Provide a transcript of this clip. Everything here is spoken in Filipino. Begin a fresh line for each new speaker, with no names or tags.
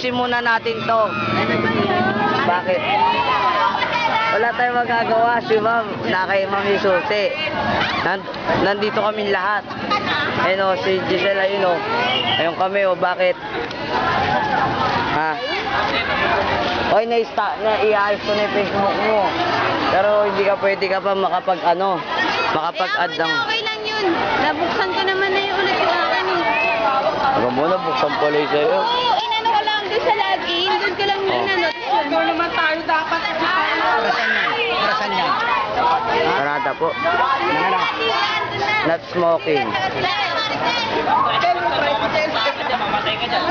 ayusin muna natin to. Bakit? Wala tayong magagawa. Si ma'am, nakay ma'am yung susi. Nandito kami lahat. Ayun o, si Giselle, ayun o. Ayun kami o, bakit? Ha? Oy, i-ayos ko na yung Facebook mo. Pero hindi ka pwede ka pa makapag-add ng...
Okay lang yun. Nabuksan ko naman na yung ulit yung akin eh.
Huwag mo na, buksan pala yung sa'yo.
Oo, inano ko lang doon sa login. Doon ko lang inano.
Ikaw naman tayo dapat. Orasan yan.
Parada po. Not smoking.
Mamatay ka dyan.